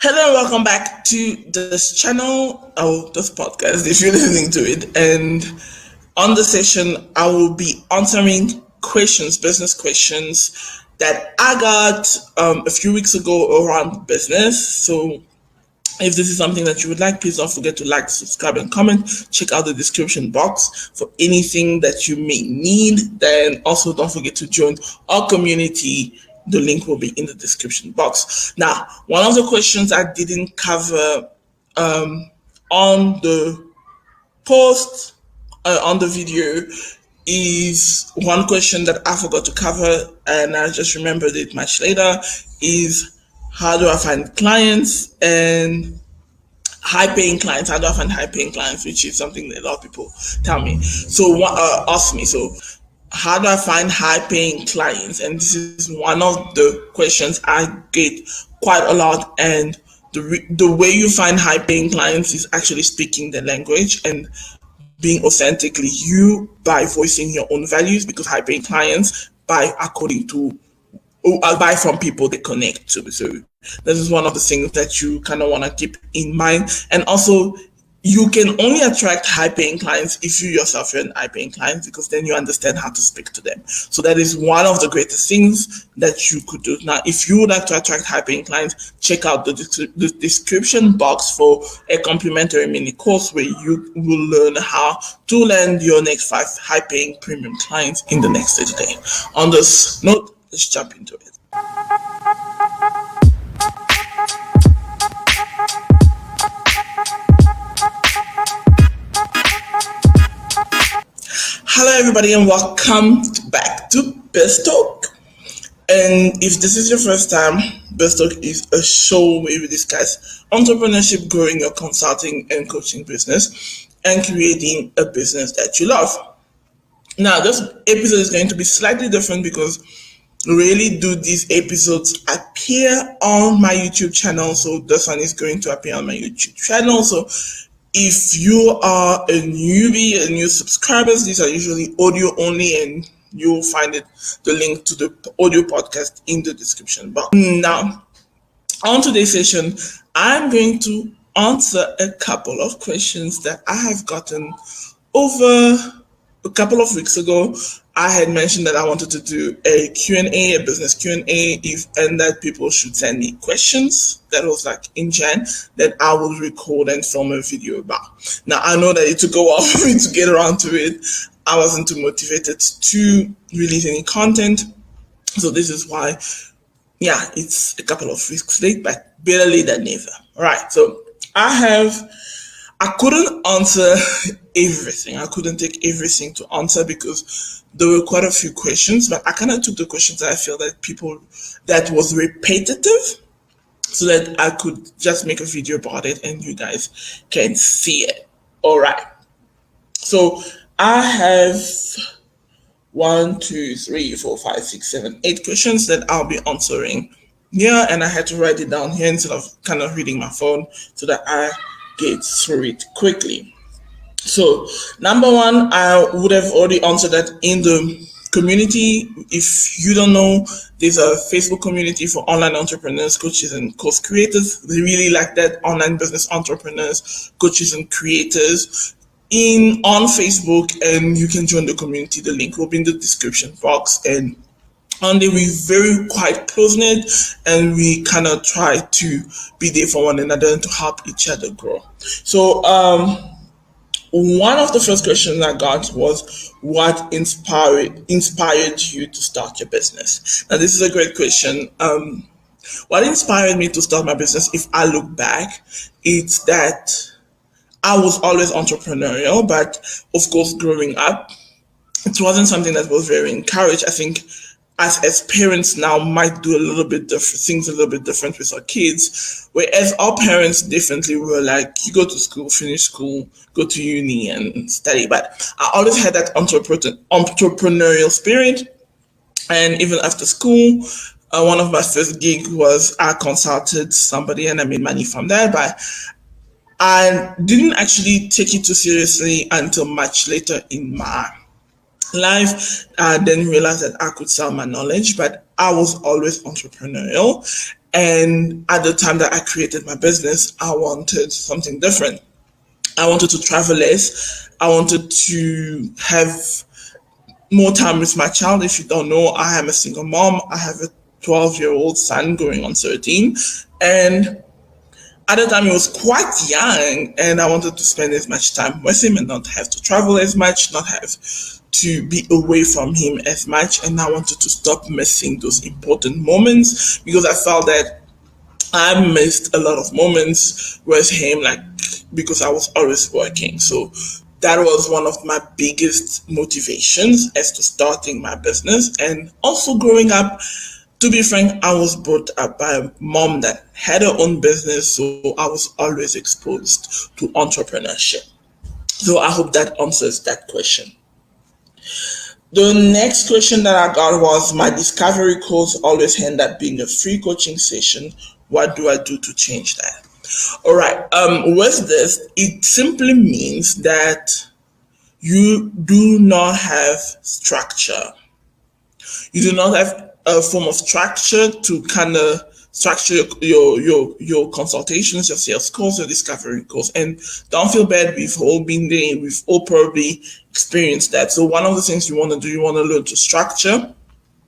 Hello and welcome back to this channel, this podcast, if you're listening to it. And on the session, I will be answering questions, business questions that I got a few weeks ago around business. So if this is something that you would like, please don't forget to like, subscribe, and comment. Check out the description box for anything that you may need. Then also don't forget to join our community. The link will be in the description box. Now, one of the questions I didn't cover on the post on the video is one question that I forgot to cover, and I just remembered it much later, is how do I find clients and high paying clients? How do I find high paying clients? Which is something that a lot of people tell me. So, ask me. So, how do I find high paying clients? And this is one of the questions I get quite a lot. And the way you find high paying clients is actually speaking the language and being authentically you by voicing your own values, because high paying clients buy according to buy from people they connect to. So this is one of the things that you kind of want to keep in mind. And also, you can only attract high paying clients if you yourself are an high paying client, because then you understand how to speak to them. So that is one of the greatest things that you could do. Now, if you would like to attract high paying clients, check out the description box for a complimentary mini course where you will learn how to land your next 5 high paying premium clients in the next 30 days. On this note, let's jump into it. Hello, everybody, and welcome back to Best Talk. And if this is your first time, Best Talk is a show where we discuss entrepreneurship, growing your consulting and coaching business, and creating a business that you love. Now, this episode is going to be slightly different because really do these episodes appear on my YouTube channel. So this one is going to appear on my YouTube channel. So if you are a newbie, a new subscribers, these are usually audio only, and you'll find the link to the audio podcast in the description box. Now, on today's session, I'm going to answer a couple of questions that I have gotten over a couple of weeks ago. I had mentioned that I wanted to do a Q&A, a business Q&A, and that people should send me questions. That was like in Jan, that I will record and film a video about. Now, I know that it took a while for me to get around to it. I wasn't too motivated to release any content. So this is why, it's a couple of weeks late, but better late than never. All right, so I couldn't answer everything. I couldn't take everything to answer because there were quite a few questions, but I kind of took the questions that I feel that was repetitive, so that I could just make a video about it and you guys can see it. All right. So I have 1, 2, 3, 4, 5, 6, 7, 8 questions that I'll be answering here, and I had to write it down here instead of kind of reading my phone so that I get through it quickly. So, number one, I would have already answered that in the community. If you don't know, there's a Facebook community for online entrepreneurs, coaches, and course creators. They really like that, online business entrepreneurs, coaches, and creators on Facebook, and you can join the community. The link will be in the description box. And we're very quite close-knit, and we kind of try to be there for one another and to help each other grow. So, one of the first questions I got was, what inspired you to start your business? Now, this is a great question. What inspired me to start my business, if I look back, it's that I was always entrepreneurial, but of course, growing up, it wasn't something that was very encouraged. I think as parents now might do a little bit different with our kids, whereas our parents definitely were like, you go to school, finish school, go to uni and study. But I always had that entrepreneurial spirit. And even after school, one of my first gigs was I consulted somebody and I made money from that. But I didn't actually take it too seriously until much later in my life. I then realized that I could sell my knowledge, but I was always entrepreneurial. And at the time that I created my business, I wanted something different. I wanted to travel less. I wanted to have more time with my child. If you don't know, I am a single mom. I have a 12-year-old son going on 13. And at the time, he was quite young, and I wanted to spend as much time with him and not have to travel as much, not have to be away from him as much. And I wanted to stop missing those important moments because I felt that I missed a lot of moments with him, like because I was always working. So that was one of my biggest motivations as to starting my business. And also growing up, to be frank, I was brought up by a mom that had her own business, so I was always exposed to entrepreneurship. So I hope that answers that question. The next question that I got was, my discovery calls always end up being a free coaching session. What do I do to change that? All right. With this, it simply means that you do not have structure. You do not have a form of structure to kind of structure your consultations, your sales calls, your discovery calls. And don't feel bad, we've all been there, we've all probably experienced that. So one of the things you want to do, you want to learn to structure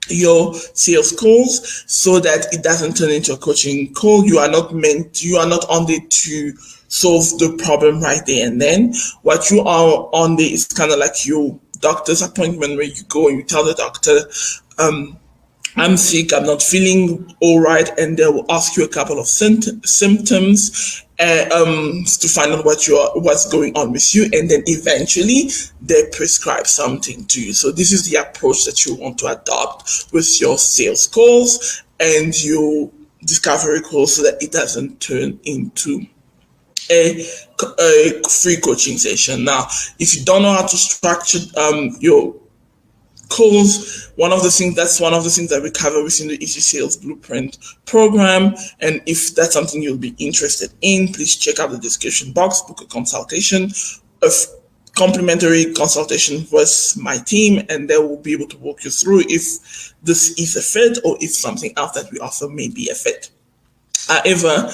your sales calls so that it doesn't turn into a coaching call. You are not on there to solve the problem right there and then. What you are on there is kind of like your doctor's appointment, where you go and you tell the doctor, I'm sick, I'm not feeling all right, and they will ask you a couple of symptoms to find out what's going on with you, and then eventually they prescribe something to you. So this is the approach that you want to adopt with your sales calls and your discovery calls, so that it doesn't turn into a free coaching session. Now, if you don't know how to structure your calls, one of the things that we cover within the Easy Sales Blueprint program. And if that's something you'll be interested in, please check out the description box, book a consultation, a complimentary consultation with my team, and they will be able to walk you through if this is a fit or if something else that we offer may be a fit. However,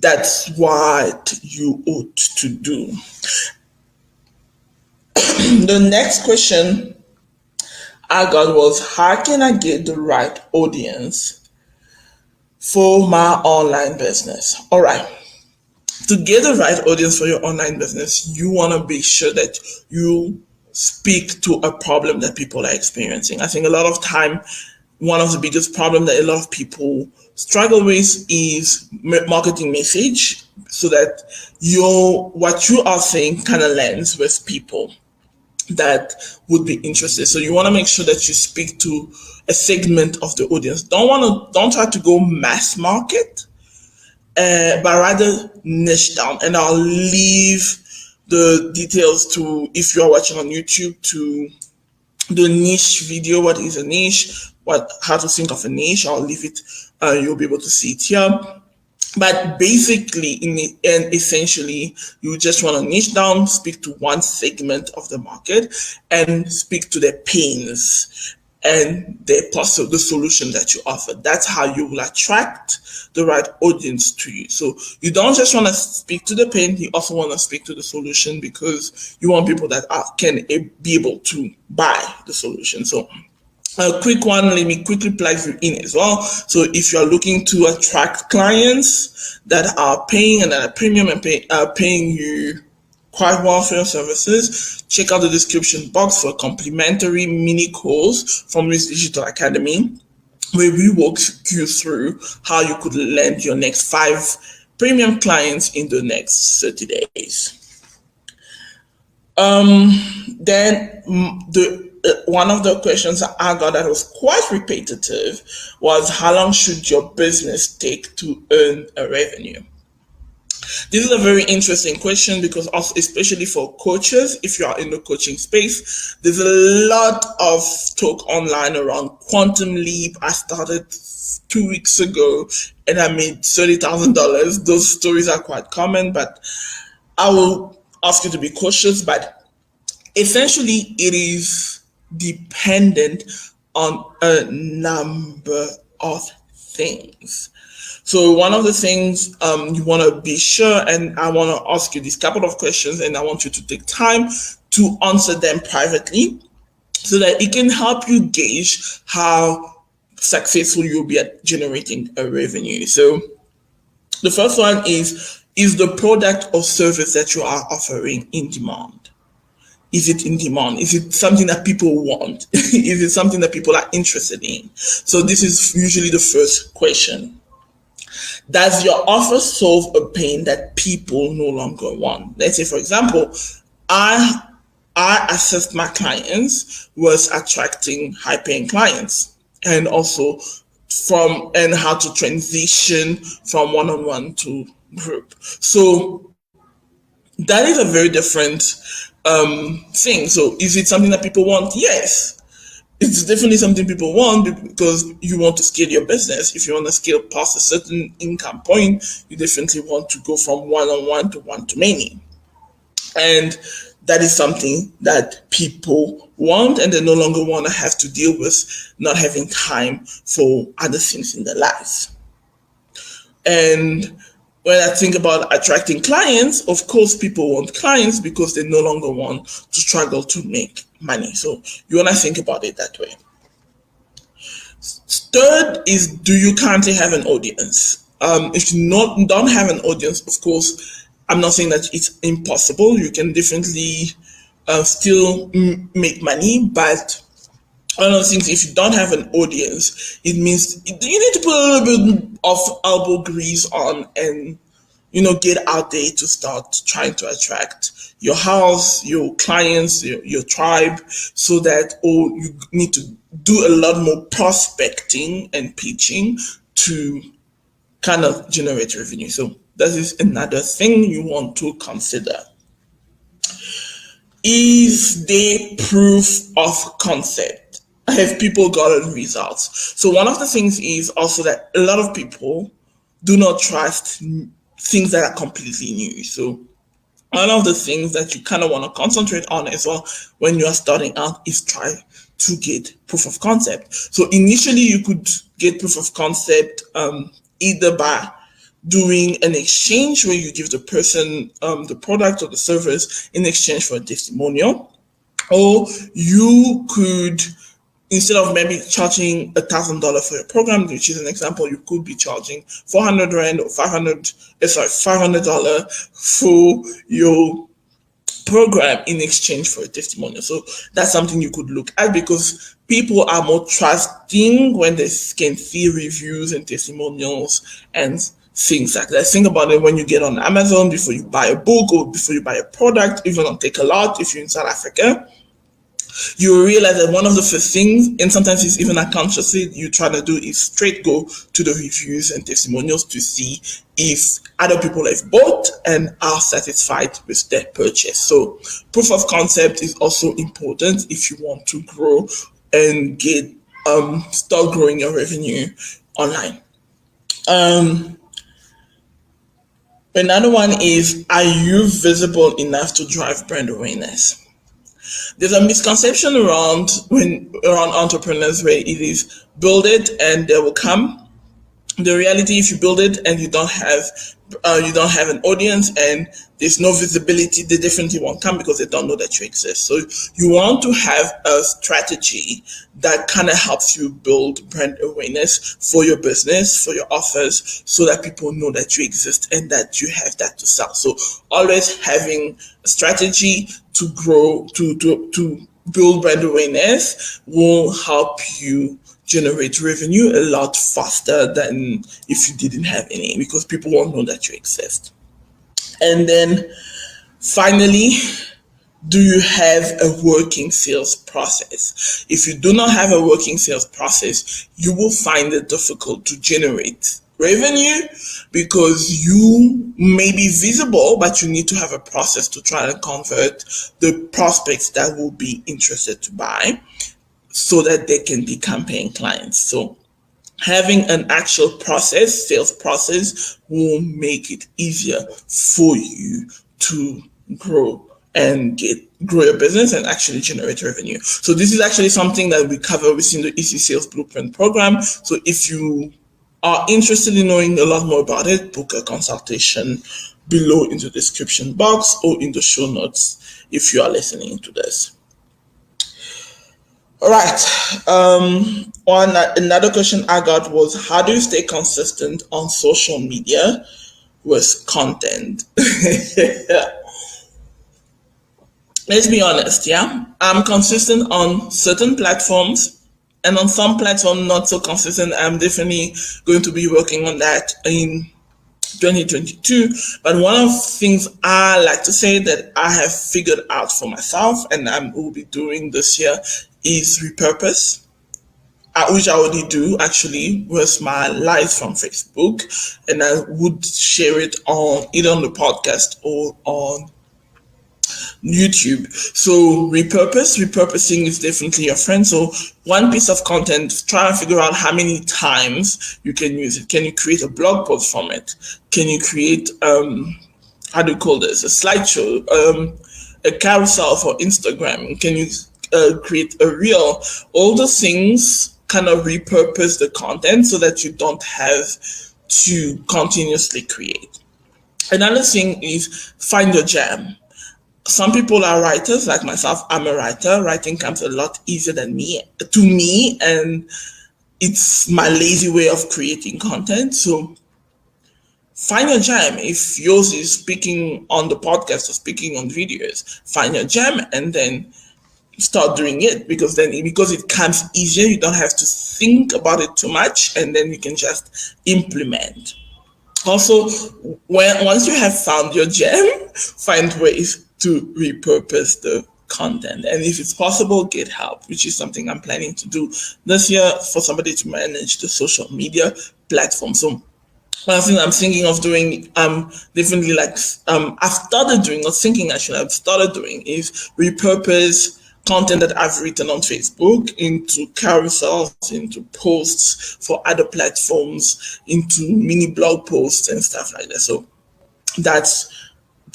that's what you ought to do. The next question I got was, how can I get the right audience for my online business? All right. To get the right audience for your online business, you want to be sure that you speak to a problem that people are experiencing. I think a lot of time, one of the biggest problems that a lot of people struggle with is marketing message, so that what you are saying kind of lands with people that would be interested. So you want to make sure that you speak to a segment of the audience. Don't try to go mass market, but rather niche down. And I'll leave the details to, if you are watching on YouTube, to the niche video. What is a niche? How to think of a niche? I'll leave it. You'll be able to see it here. But basically, and essentially, you just want to niche down, speak to one segment of the market, and speak to their pains and the solution that you offer. That's how you will attract the right audience to you. So you don't just want to speak to the pain, you also want to speak to the solution, because you want people that can be able to buy the solution. So a quick one, let me quickly plug you in as well. So if you are looking to attract clients that are paying and that are premium and paying you quite well for your services, check out the description box for a complimentary mini course from Risk Digital Academy, where we walk you through how you could land your next 5 premium clients in the next 30 days. Then one of the questions I got that was quite repetitive was, how long should your business take to earn a revenue? This is a very interesting question, because also, especially for coaches, if you are in the coaching space, there's a lot of talk online around Quantum Leap. I started 2 weeks ago and I made $30,000. Those stories are quite common, but I will ask you to be cautious. But essentially, it is dependent on a number of things. So one of the things you want to be sure, and I want to ask you these couple of questions, and I want you to take time to answer them privately so that it can help you gauge how successful you'll be at generating a revenue. So the first one is the product or service that you are offering in demand? Is it in demand? Is it something that people want? Is it something that people are interested in? So this is usually the first question. Does your offer solve a pain that people no longer want? Let's say, for example, I I assist my clients with attracting high paying clients, and also and how to transition from one-on-one to group. So that is a very different thing. So is it something that people want? Yes, it's definitely something people want because you want to scale your business. If you want to scale past a certain income point, you definitely want to go from one-on-one to one-to-many. And that is something that people want, and they no longer want to have to deal with not having time for other things in their lives. And when I think about attracting clients, of course, people want clients because they no longer want to struggle to make money. So you want to think about it that way. Third is, do you currently have an audience? If you don't have an audience, of course, I'm not saying that it's impossible. You can definitely still make money, but one of the things, if you don't have an audience, it means you need to put a little bit of elbow grease on and get out there to start trying to attract your house, your clients, your tribe, so that you need to do a lot more prospecting and pitching to kind of generate revenue. So that is another thing you want to consider. Is there proof of concept? Have people gotten results? So one of the things is also that a lot of people do not trust things that are completely new. So one of the things that you kind of want to concentrate on as well when you are starting out is try to get proof of concept. So initially you could get proof of concept either by doing an exchange where you give the person the product or the service in exchange for a testimonial, or you could, instead of maybe charging $1,000 for your program, which is an example, you could be charging 400 rand or $500 for your program in exchange for a testimonial. So that's something you could look at, because people are more trusting when they can see reviews and testimonials and things like that. Think about it when you get on Amazon, before you buy a book or before you buy a product, even on Take a Lot, if you're in South Africa, you realize that one of the first things, and sometimes it's even unconsciously, you try to do is straight go to the reviews and testimonials to see if other people have bought and are satisfied with their purchase. So proof of concept is also important if you want to grow and start growing your revenue online. Another one is, are you visible enough to drive brand awareness? There's a misconception around entrepreneurs where it is build it and they will come. The reality, if you build it and you don't have an audience and there's no visibility, they definitely won't come because they don't know that you exist. So you want to have a strategy that kind of helps you build brand awareness for your business, for your offers, so that people know that you exist and that you have that to sell. So always having a strategy to grow, to build brand awareness will help you generate revenue a lot faster than if you didn't have any, because people won't know that you exist. And then finally, do you have a working sales process? If you do not have a working sales process, you will find it difficult to generate revenue because you may be visible, but you need to have a process to try to convert the prospects that will be interested to buy, so that they can become paying clients. So having an actual process, sales process, will make it easier for you to grow your business and actually generate revenue. So this is actually something that we cover within the Easy Sales Blueprint program. So if you are interested in knowing a lot more about it, book a consultation below in the description box or in the show notes if you are listening to this. All right. Another question I got was, how do you stay consistent on social media with content? Let's be honest, yeah? I'm consistent on certain platforms, and on some platforms not so consistent. I'm definitely going to be working on that in 2022. But one of the things I like to say that I have figured out for myself and I will be doing this year is repurpose, which I already do actually with my live from Facebook, and I would share it on either on the podcast or on YouTube. So repurposing is definitely your friend. So one piece of content, try and figure out how many times you can use it. Can you create a blog post from it? Can you create how do you call this? A slideshow, a carousel for Instagram? Can you create a reel? All those things kind of repurpose the content so that you don't have to continuously create. Another thing is find your jam. Some people are writers like myself. I'm a writer. Writing comes a lot easier than to me, and it's my lazy way of creating content. So find your jam. If yours is speaking on the podcast or speaking on videos, find your jam and then start doing it, because it comes easier, you don't have to think about it too much, and then you can just implement. Also, once you have found your gem, find ways to repurpose the content. And if it's possible, get help, which is something I'm planning to do this year, for somebody to manage the social media platform. So one thing I'm thinking of doing, definitely I've started doing is repurpose content that I've written on Facebook into carousels, into posts for other platforms, into mini blog posts and stuff like that. So that's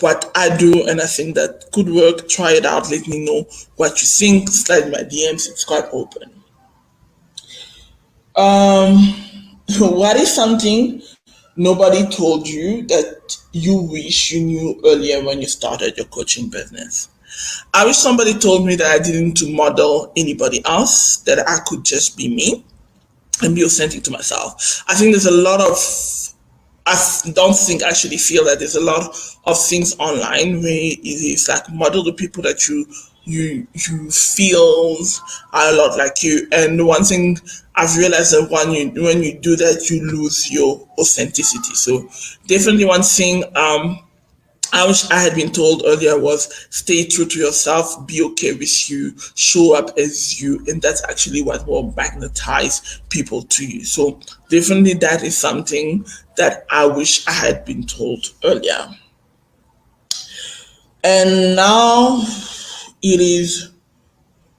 what I do, and I think that could work. Try it out. Let me know what you think. Slide my DMs. It's quite open. What is something nobody told you that you wish you knew earlier when you started your coaching business? I wish somebody told me that I didn't need to model anybody else, that I could just be me and be authentic to myself. I think there's a lot of, actually feel that there's a lot of things online where it is like model the people that you feel are a lot like you. And one thing I've realized that when you do that, you lose your authenticity. So definitely one thing I wish I had been told earlier was stay true to yourself, be okay with you, show up as you, and that's actually what will magnetize people to you. So definitely that is something that I wish I had been told earlier. And now it is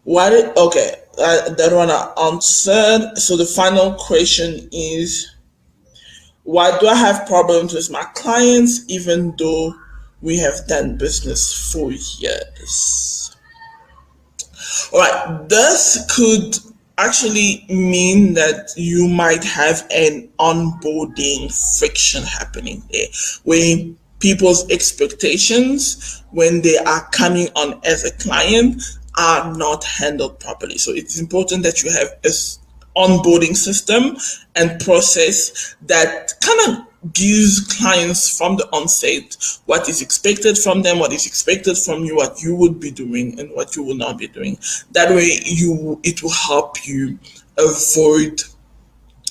that one I answered. So the final question is, why do I have problems with my clients even though we have done business for years? All right, this could actually mean that you might have an onboarding friction happening there, where people's expectations when they are coming on as a client are not handled properly. So it's important that you have a onboarding system and process that kind of gives clients from the onset what is expected from them, what is expected from you, what you would be doing and what you will not be doing. That way it will help you avoid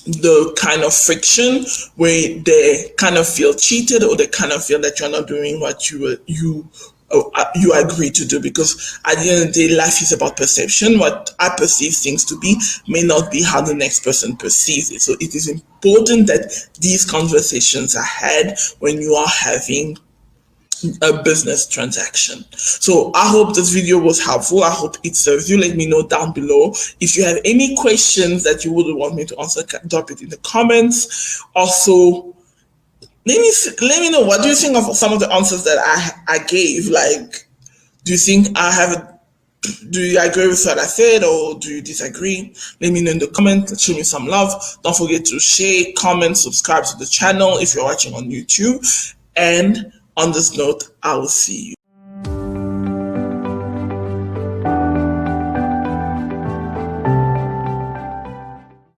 the kind of friction where they kind of feel cheated, or they kind of feel that you're not doing what you agree to do. Because at the end of the day, life is about perception. What I perceive things to be may not be how the next person perceives it. So it is important that these conversations are had when you are having a business transaction. So I hope this video was helpful. I hope it serves you. Let me know down below. If you have any questions that you would want me to answer, drop it in the comments. Also, let me know, what do you think of some of the answers that I gave? Like, do you think I have Do you agree with what I said or do you disagree? Let me know in the comments. Show me some love. Don't forget to share, comment, subscribe to the channel if you're watching on YouTube. And on this note, I will see you.